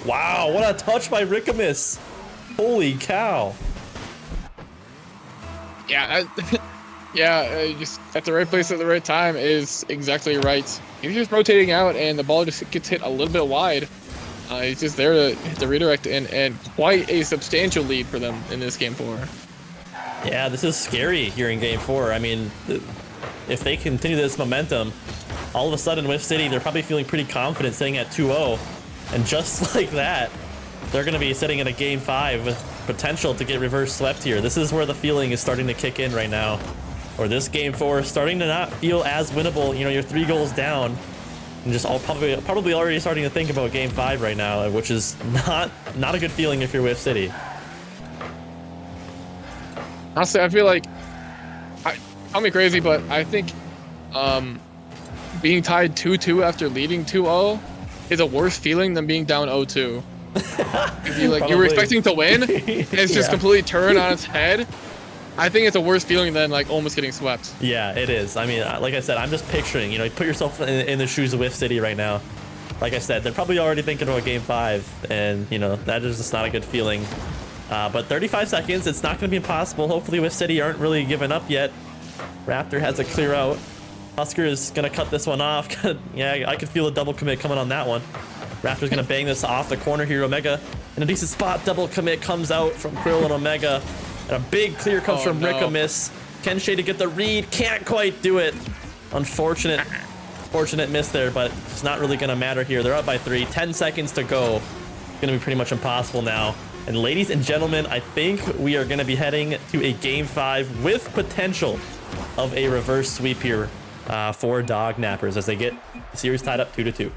Wow, what a touch by Rickamus. Holy cow. Yeah, just at the right place at the right time is exactly right. He's just rotating out, and the ball just gets hit a little bit wide. He's just there to hit the redirect, and quite a substantial lead for them in this game 4. Yeah, this is scary here in game 4. I mean, if they continue this momentum, all of a sudden Whiff City, they're probably feeling pretty confident sitting at 2-0, and just like that, they're going to be sitting in a game 5 with potential to get reverse swept here. This is where the feeling is starting to kick in right now. Or this game 4 is starting to not feel as winnable. You know, you're 3 goals down, and just all probably already starting to think about game 5 right now, which is not a good feeling if you're Whiff City. Honestly, I feel like, call me crazy, but I think being tied 2-2 after leading 2-0 is a worse feeling than being down 0-2. You were expecting to win, and it's just completely turned on its head. I think it's a worse feeling than like almost getting swept. Yeah, it is. I mean, like I said, I'm just picturing, you know, put yourself in the shoes of Whiff City right now. Like I said, they're probably already thinking about game 5, and you know, that is just not a good feeling. But 35 seconds, it's not going to be impossible. Hopefully Whiff City aren't really giving up yet. Raptor has a clear out. Husker is going to cut this one off. Yeah, I could feel a double commit coming on that one. Raptor's going to bang this off the corner here. Omega in a decent spot. Double commit comes out from Krill and Omega. And a big clear comes from Rickamus. Can Shade to get the read. Can't quite do it. Unfortunate miss there, but it's not really going to matter here. They're up by 3. 10 seconds to go. It's going to be pretty much impossible now. And ladies and gentlemen, I think we are going to be heading to a game 5 with potential of a reverse sweep here for Dog Nappers as they get the series tied up 2-2.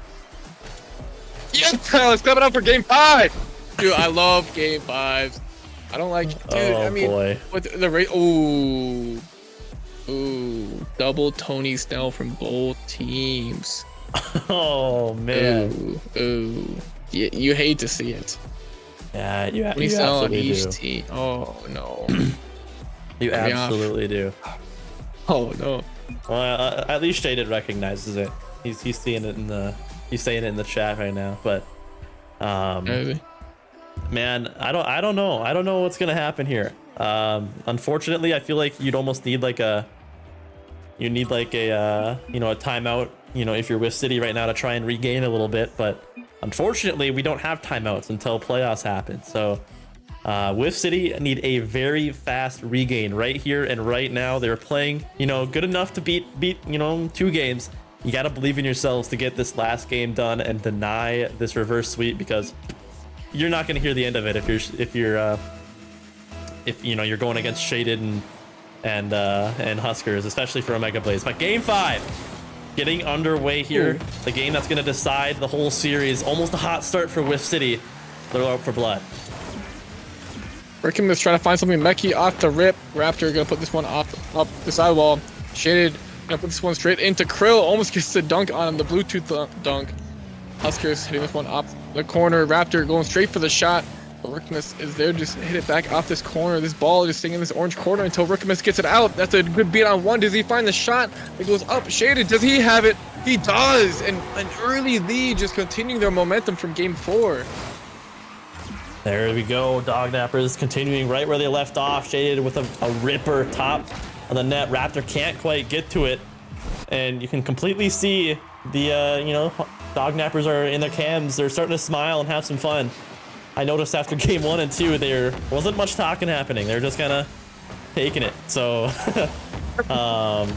Yes, let's clap it up for game 5. Dude, I love game 5s. I don't like, dude. I mean, boy. With the rate, ooh, double Tony Snell from both teams. Oh man, ooh, you hate to see it. Yeah, you Snell on absolutely each do. team. Oh no, You absolutely do. Oh no. Well, at least Shaded recognizes it. He's seeing it in the saying it in the chat right now. But Maybe. man, I don't know what's gonna happen here. Unfortunately, I feel like you'd almost need like a you know, a timeout, you know, if you're with City right now to try and regain a little bit. But unfortunately, we don't have timeouts until playoffs happen. So Whiff City need a very fast regain right here and right now. They're playing, you know, good enough to beat, you know, 2 games. You got to believe in yourselves to get this last game done and deny this reverse sweep, because you're not going to hear the end of it if you know you're going against Shaded and Huskers, especially for Omega Blaze. But game 5 getting underway here. Ooh. The game that's going to decide the whole series. Almost a hot start for Whiff City. They're out for blood. Rickham is trying to find something mechy off the rip. Raptor gonna put this one up the sidewall. Shaded gonna put this one straight into Krill. Almost gets the dunk on him, the Bluetooth dunk. Huskers hitting this one up the corner. Raptor going straight for the shot. But Rickamus is there, just hit it back off this corner. This ball just staying in this orange corner until Rickamus gets it out. That's a good beat on one. Does he find the shot? It goes up. Shaded, does he have it? He does! And an early lead, just continuing their momentum from game 4. There we go. Dog Nappers continuing right where they left off. Shaded with a ripper top on the net. Raptor can't quite get to it. And you can completely see the, Dog Nappers are in their cams. They're starting to smile and have some fun. I noticed after game 1 and 2, there wasn't much talking happening. They're just kind of taking it. So, a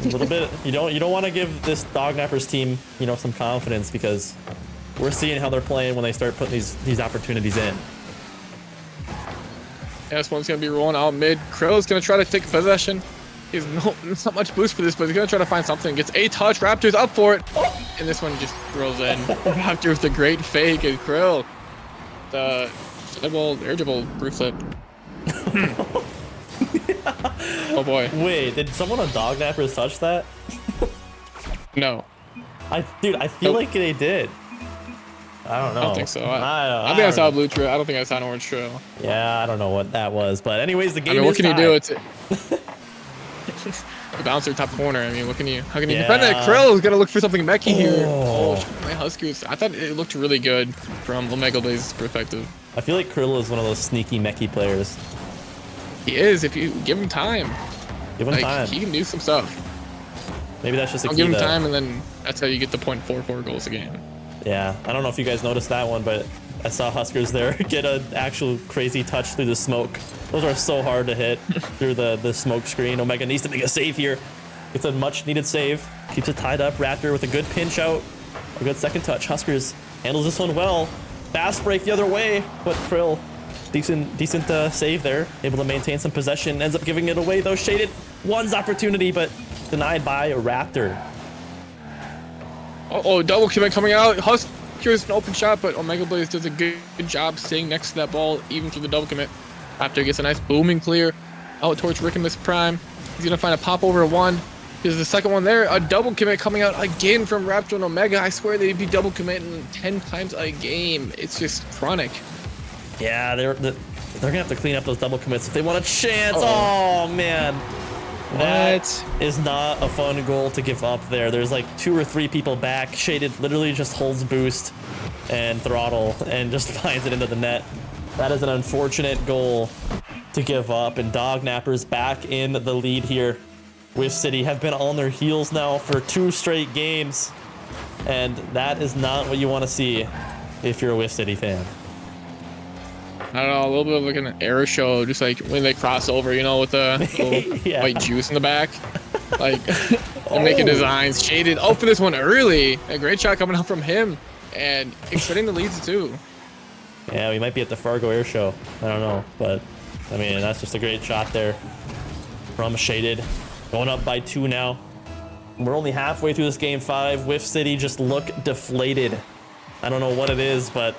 little bit. You don't want to give this Dog Nappers team, some confidence, because we're seeing how they're playing when they start putting these opportunities in. Yeah, this one's gonna be rolling out mid. Krill's gonna try to take possession. He's it's not much boost for this, but he's gonna try to find something. Gets a touch. Raptor's up for it, and this one just throws in. Raptor with a great fake, and Krill. The air dribble roof flip. Oh boy. Wait, did someone on Dog Nappers touch that? No. I feel like they did. I don't know. I don't think so. I I think I saw a blue trail. I don't think I saw an orange trail. Yeah, I don't know what that was, but anyways, the game. I mean, what can you do? It's the bouncer top corner. I mean, how can you defend that? Krill is gonna look for something mechy here. Oh, my Huskers. I thought it looked really good from Omega Blaze's perspective. I feel like Krill is one of those sneaky mechy players. He is, if you give him time. Give him time. He can do some stuff. Maybe that's just a key. Give him time, and then that's how you get the 0.44 goals a game. Yeah, I don't know if you guys noticed that one, but I saw Huskers there get an actual crazy touch through the smoke. Those are so hard to hit through the smoke screen. Omega needs to make a save here. It's a much needed save. Keeps it tied up. Raptor with a good pinch out. A good second touch. Huskers handles this one well. Fast break the other way, but Krill, decent save there. Able to maintain some possession. Ends up giving it away though. Shaded one's opportunity, but denied by a Raptor. Oh, double commit coming out. Huskers an open shot, but Omega Blaze does a good job staying next to that ball, even through the double commit. Raptor gets a nice booming clear out towards Rickamus Prime. He's gonna find a pop over one. There's the second one there. A double commit coming out again from Raptor and Omega. I swear they'd be double committing 10 times a game. It's just chronic. Yeah, they're gonna have to clean up those double commits if they want a chance. Oh man. That is not a fun goal to give up there. There's like 2 or 3 people back. Shaded literally just holds boost and throttle and just finds it into the net. That is an unfortunate goal to give up. And Dog Nappers back in the lead here. Whiff City have been on their heels now for 2 straight games. And that is not what you want to see if you're a Whiff City fan. I don't know, a little bit of like an air show, just like when they cross over, with the little white juice in the back. Like, they're making designs. Shaded. Oh, for this one early. A great shot coming out from him. And extending the leads too. Yeah, we might be at the Fargo Air Show. I don't know, but I mean, that's just a great shot there from Shaded. Going up by 2 now. We're only halfway through this game 5. Whiff City just look deflated. I don't know what it is, but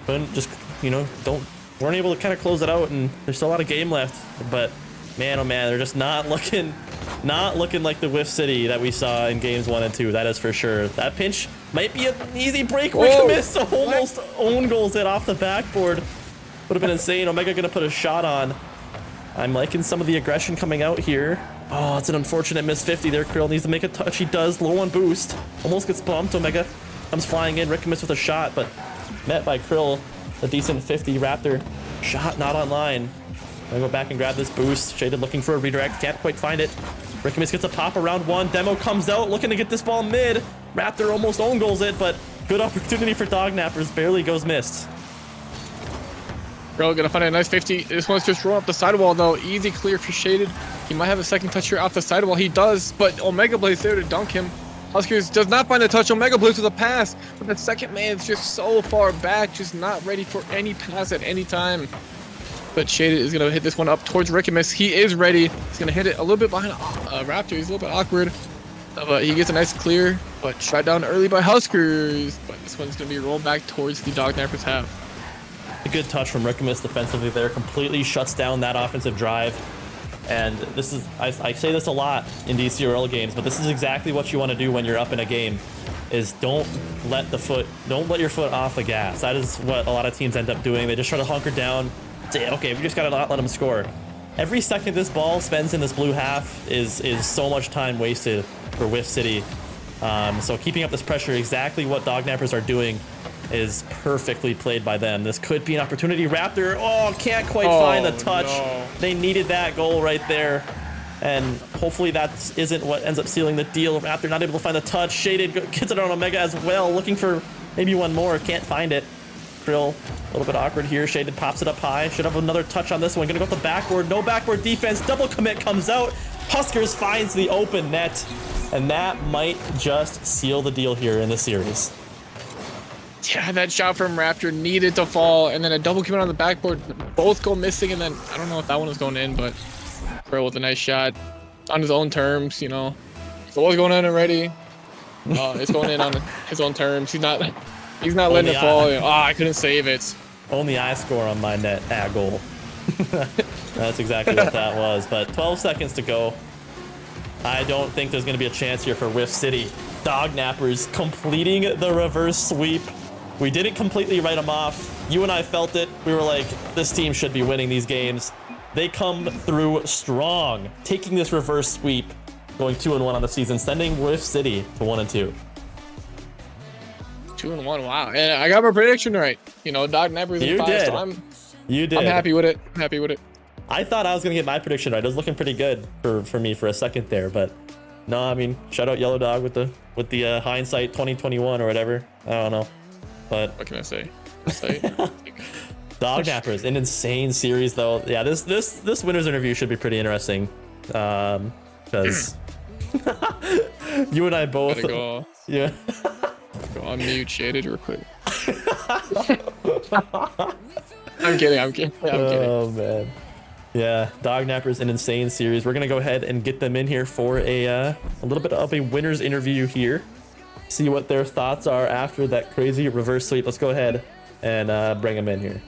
just, weren't able to kind of close it out, and there's still a lot of game left. But man, oh man, they're just not looking like the Whiff City that we saw in games 1 and 2. That is for sure. That pinch might be an easy break. Miss almost own goals it off the backboard. Would have been insane. Omega gonna put a shot on. I'm liking some of the aggression coming out here. Oh, it's an unfortunate miss 50 there. Krill needs to make a touch. He does. Low on boost. Almost gets bumped. Omega comes flying in. Rickamus with a shot, but met by Krill. A decent 50. Raptor shot not online. I'm gonna go back and grab this boost. Shaded looking for a redirect. Can't quite find it. Rickamus gets a pop around 1. Demo comes out looking to get this ball mid. Raptor almost own goals it, but good opportunity for Dog Nappers. Barely goes missed. Krill gonna find a nice 50. This one's just rolling up the sidewall though. Easy clear for Shaded. He might have a second touch here off the sidewall. He does, but Omega Blaze there to dunk him. Huskers does not find the touch. Omega Blaze with a pass, but the second man is just so far back, just not ready for any pass at any time. But Shaded is gonna hit this one up towards Rickamus. He is ready. He's gonna hit it a little bit behind Raptor. He's a little bit awkward, but he gets a nice clear, but shot down early by Huskers. But this one's gonna be rolled back towards the Dog Nappers half. good touch from Rickamus defensively there. Completely shuts down that offensive drive. And this is, I say this a lot in Dcrl games, but this is exactly what you want to do when you're up in a game, is don't let your foot off the gas. That is what a lot of teams end up doing. They just try to hunker down, say, okay, we just got to not let them score. Every second this ball spends in this blue half is so much time wasted for Whiff City. So keeping up this pressure, exactly what Dog Nappers are doing, is perfectly played by them. This could be an opportunity. Raptor, can't quite find the touch. No. They needed that goal right there. And hopefully that isn't what ends up sealing the deal. Raptor not able to find the touch. Shaded gets it on Omega as well, looking for maybe one more. Can't find it. Krill, a little bit awkward here. Shaded pops it up high. Should have another touch on this one. Gonna go with the backboard. No backboard defense. Double commit comes out. Huskers finds the open net. And that might just seal the deal here in the series. Yeah, that shot from Raptor needed to fall, and then a double commit on the backboard. Both go missing, and then I don't know if that one was going in, but Krill with a nice shot on his own terms, you know. If it was going in already, it's going in on his own terms. He's not letting it fall. I couldn't save it. Only I score on my net at goal. That's exactly what that was. But 12 seconds to go. I don't think there's going to be a chance here for Whiff City. Dog Nappers completing the reverse sweep. We didn't completely write them off. You and I felt it. We were like, this team should be winning these games. They come through strong, taking this reverse sweep, going 2-1 on the season, sending Whiff City to 1-2. 2-1, wow. And I got my prediction right. You know, Dog Nappers in 5, so You did. I'm happy with it. I'm happy with it. I thought I was going to get my prediction right. It was looking pretty good for me for a second there, but no, I mean, shout out Yellow Dog with the hindsight 2021 or whatever. I don't know. But what can I say? Dog Nappers, an insane series though. Yeah, this winner's interview should be pretty interesting. Because you and I both gotta go. Yeah. Go on mute, Shaded real quick. I'm kidding. Oh man. Yeah, Dog Nappers, an insane series. We're gonna go ahead and get them in here for a little bit of a winner's interview here. See what their thoughts are after that crazy reverse sweep. Let's go ahead and bring them in here.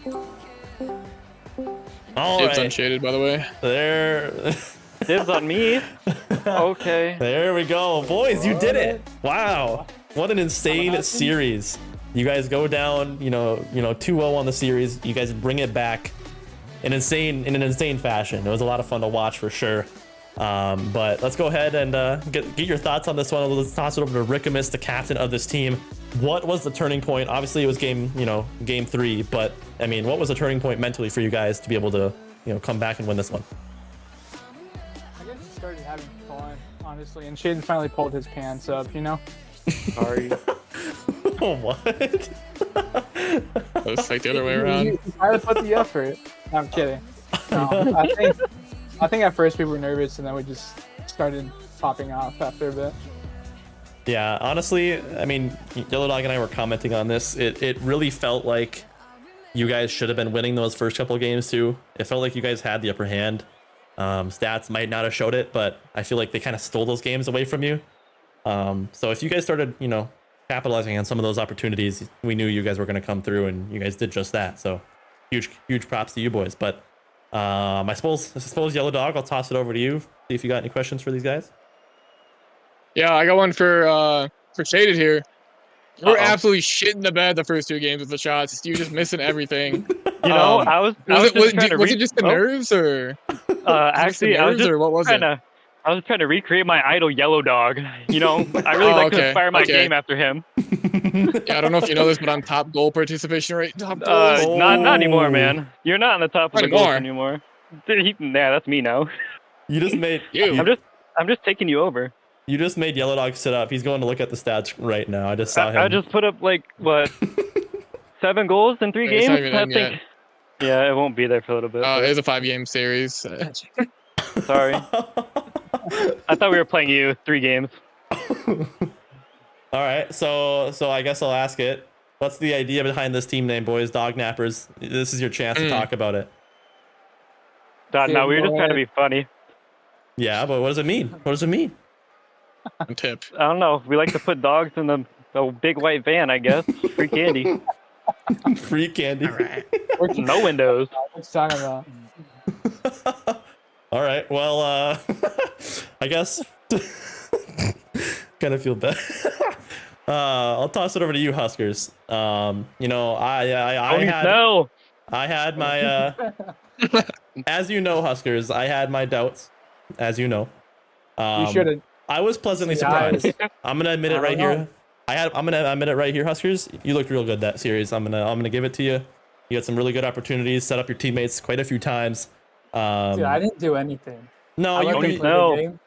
All Dibs right. on Shaded, by the way. There. Dibs on me. Okay. There we go, boys. You did it. Wow, what an insane series. You guys go down, you know, 2-0 on the series. You guys bring it back in an insane fashion. It was a lot of fun to watch for sure. But let's go ahead and get your thoughts on this one. Let's toss it over to Rickamus, the captain of this team. What was the turning point? Obviously, it was game 3. But I mean, what was the turning point mentally for you guys to be able to, come back and win this one? I guess he started having fun, honestly, and Shaden finally pulled his pants up. Sorry. What? Let's take the other way around. You gotta put the effort. No, I'm kidding. No, I think at first we were nervous, and then we just started popping off after a bit. Yeah, honestly, I mean, Yellow Dog and I were commenting on this. It really felt like you guys should have been winning those first couple of games too. It felt like you guys had the upper hand. Stats might not have showed it, but I feel like they kind of stole those games away from you. So if you guys started, capitalizing on some of those opportunities, we knew you guys were going to come through, and you guys did just that. So huge props to you boys. But I suppose Yellow Dog, I'll toss it over to you. See if you got any questions for these guys. Yeah, I got one for Shaded here. We're absolutely shitting the bed the first 2 games with the shots. You're just missing everything. Was it just the nerves, or actually, what was it? I was trying to recreate my idol Yellow Dog. I really like to inspire my game after him. Yeah, I don't know if you know this, but I'm top goal participation rate. Top goals. goals. Not anymore, man. You're not on the top of the goals anymore. Yeah, that's me now. You just made. I'm just taking you over. You just made Yellow Dog sit up. He's going to look at the stats right now. I just saw him. I just put up 7 gols in 3 games. I think. Yeah, it won't be there for a little bit. It is a 5-game series. Sorry. I thought we were playing you 3 games. All right, so I guess I'll ask it. What's the idea behind this team name, boys? Dog Nappers. This is your chance to talk about it. No, we were just trying to be funny. Yeah, but what does it mean? What does it mean? Tip. I don't know. We like to put dogs in the big white van, I guess. Free candy. Free candy. All right. No windows. What's talking about? All right. Well, I guess kind of feel bad. I'll toss it over to you, Huskers. You know, I had my as you know, Huskers, I had my doubts, as you know. You should have. I was pleasantly surprised. I'm gonna admit it right here. I'm gonna admit it right here, Huskers. You looked real good that series. I'm gonna give it to you. You had some really good opportunities, set up your teammates quite a few times. Dude, I didn't do anything. No, I you know.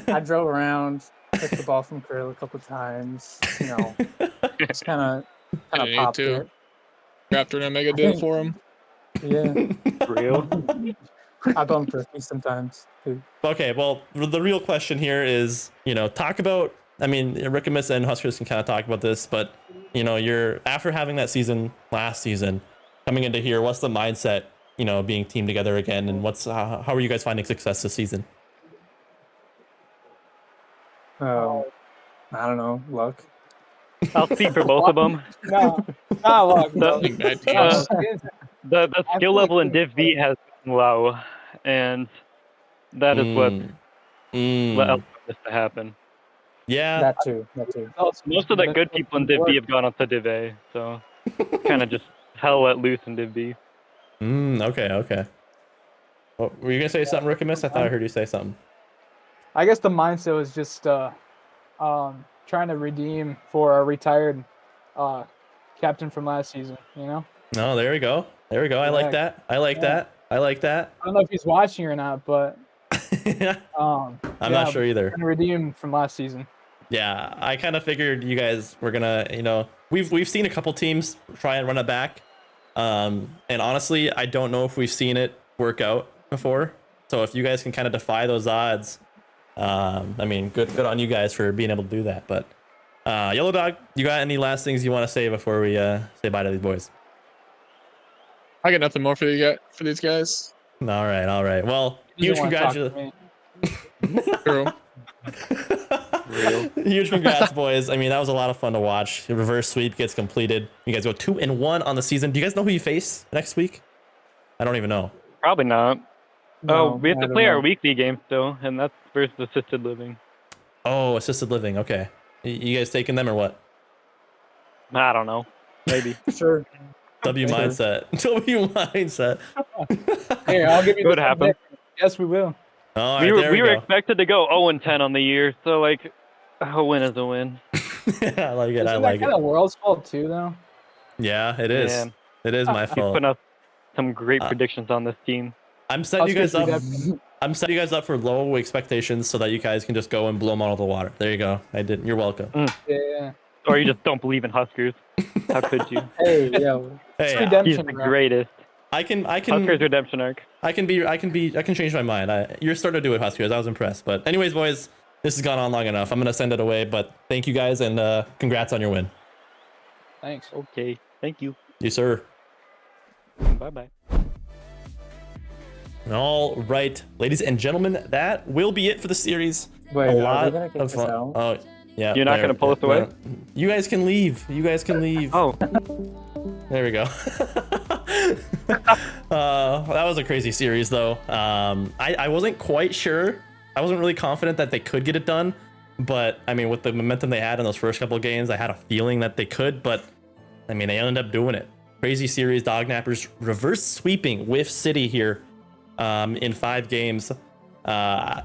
I drove around, took the ball from Curl a couple times. You know, just kind of popped it. Raptor and Omega did it for him. Yeah, Real. I bump turkey sometimes too. Okay, well, the real question here is, you know, talk about. I mean, Rickamus and Huskers can kind of talk about this, but you know, you're after having that season last season, coming into here, what's the mindset? You know, being teamed together again, and how are you guys finding success this season? I don't know, luck. I'll speak for both of them. No, not luck. Nothing bad teams. The skill level in Div B has been low, and that is what allowed this to happen. Yeah, That too. Most of the good people in Div B have gone up to Div A, so kind of just hell let loose in Div B. Okay. Well, were you gonna say something, Rickamus? I thought I heard you say something. I guess the mindset was just trying to redeem for a retired captain from last season. You know. No, there we go. I like that. I like that. I don't know if he's watching or not, but I'm not sure either. Trying to redeem from last season. Yeah, I kind of figured you guys were gonna, you know, we've seen a couple teams try and run it back, and honestly, I don't know if we've seen it work out before. So if you guys can kind of defy those odds, I mean, good on you guys for being able to do that. But Yellow Dog, you got any last things you want to say before we say bye to these boys? I got nothing more for these guys. All right. Well, huge congratulations. Huge congrats, boys. I mean, that was a lot of fun to watch. The reverse sweep gets completed. You guys go 2-1 on the season. Do you guys know who you face next week? I don't even know. Probably not. No, we have I to don't play know. our weekly game still, and that's versus assisted living. Oh, assisted living. Okay. You guys taking them or what? I don't know. Maybe. Sure. W mindset. W mindset. Here, I'll give you Could the happen. pick. Yes, we will. All right, we were expected to go 0-10 on the year, so like a win is a win. I like it. Isn't I that like kind it. of World's fault too, though? Yeah, it is. Man. It is my He's fault. putting up some great predictions on this team. I'm setting you guys up. Huskers, I'm setting you guys up for low expectations so that you guys can just go and blow them out of the water. There you go. I didn't. You're welcome. Yeah. Or you just don't believe in Huskers. How could you? Hey, yo. Hey, He's redemption, the bro. greatest. I can Huskers redemption arc. I can change my mind. You're starting to do it, Huskers. I was impressed. But anyways, boys, this has gone on long enough. I'm gonna send it away. But thank you guys and congrats on your win. Thanks. Okay. Thank you. You sir. Bye-bye. All right, ladies and gentlemen, that will be it for the series. Wait, A are lot we gonna kick of this fun. out? Oh, yeah. You're not there. gonna pull us away? You guys can leave. Oh, There we go. That was a crazy series, though. I wasn't quite sure. I wasn't really confident that they could get it done. But, I mean, with the momentum they had in those first couple of games, I had a feeling that they could. But, I mean, they ended up doing it. Crazy series. Dog Nappers reverse sweeping Whiff City here in 5 games. I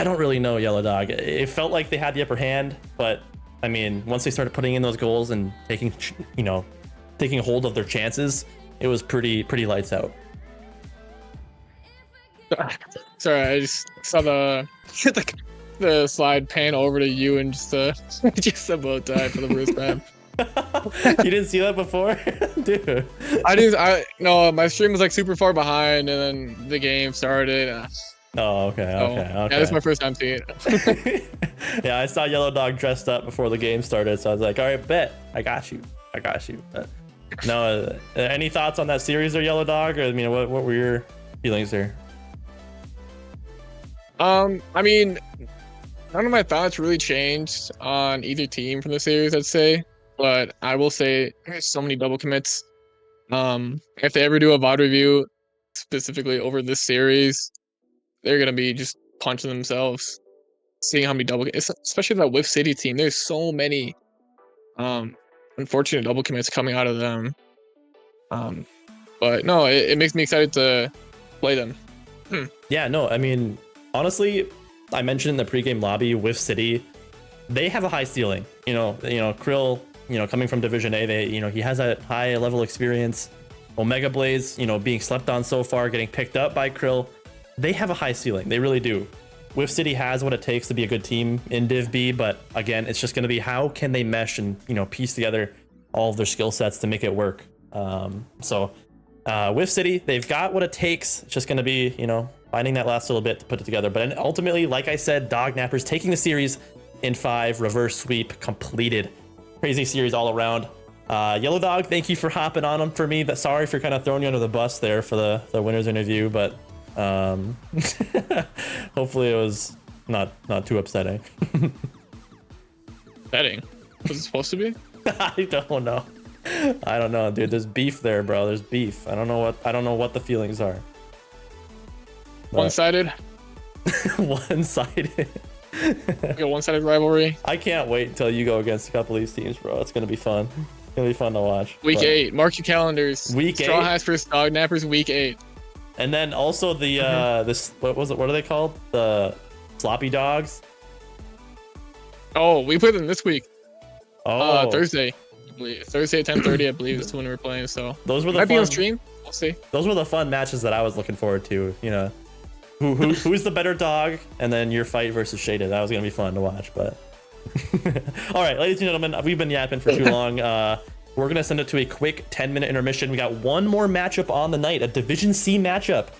don't really know, Yellow Dog. It felt like they had the upper hand. But, I mean, once they started putting in those goals and taking hold of their chances, it was pretty lights out. Sorry, I just saw the slide pan over to you and just about died for the first time. You didn't see that before? Dude. No, my stream was like super far behind and then the game started. Oh, okay. Yeah, this is my first time seeing it. Yeah, I saw Yellow Dog dressed up before the game started, so I was like, all right, bet. I got you. But, no, any thoughts on that series or Yellow Dog? Or, I mean, what were your feelings there? I mean, none of my thoughts really changed on either team from the series, I'd say. but I will say there's so many double commits. If they ever do a VOD review specifically over this series, they're gonna be just punching themselves, seeing how many especially that Whiff City team. There's so many unfortunate double commits coming out of them. But no, it makes me excited to play them. Yeah, no, I mean, honestly, I mentioned in the pregame lobby, Whiff City, they have a high ceiling. Krill, coming from Division A, he has a high level experience. Omega Blaze, being slept on so far, getting picked up by Krill, they have a high ceiling. They really do. Whiff City has what it takes to be a good team in Div B, but again, it's just going to be how can they mesh and piece together all of their skill sets to make it work. Whiff City, they've got what it takes. It's just going to be finding that last little bit to put it together. But ultimately, like I said, Dog Nappers taking the series in 5, reverse sweep completed. Crazy series all around. Yellow Dog, thank you for hopping on them for me. Sorry for kind of throwing you under the bus there for the winners interview, but hopefully it was not too upsetting. Betting? Was it supposed to be? I don't know, dude. There's beef there, bro. There's beef. I don't know what the feelings are. One-sided. One-sided. A one-sided rivalry. I can't wait until you go against a couple of these teams, bro. It's gonna be fun. It's gonna be fun to watch. Week 8. Mark your calendars. Week 8. Straw Hats versus Dog Nappers. Week 8. And then also the this what was it? What are they called? The sloppy dogs. Oh, we played them this week. Oh, Thursday. Thursday at 10:30, I believe, is when we were playing. So those were the might fun, be on stream. We'll see. Those were the fun matches that I was looking forward to. Who's the better dog, and then your fight versus Shaded. That was gonna be fun to watch. But all right, ladies and gentlemen, we've been yapping for too long. We're gonna send it to a quick 10-minute intermission. We got one more matchup on the night, a Division C matchup.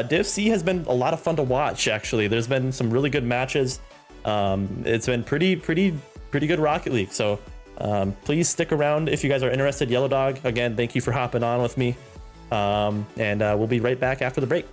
Div C has been a lot of fun to watch. Actually, there's been some really good matches. It's been pretty good Rocket League. So please stick around if you guys are interested. Yellow Dog, again, thank you for hopping on with me. And we'll be right back after the break.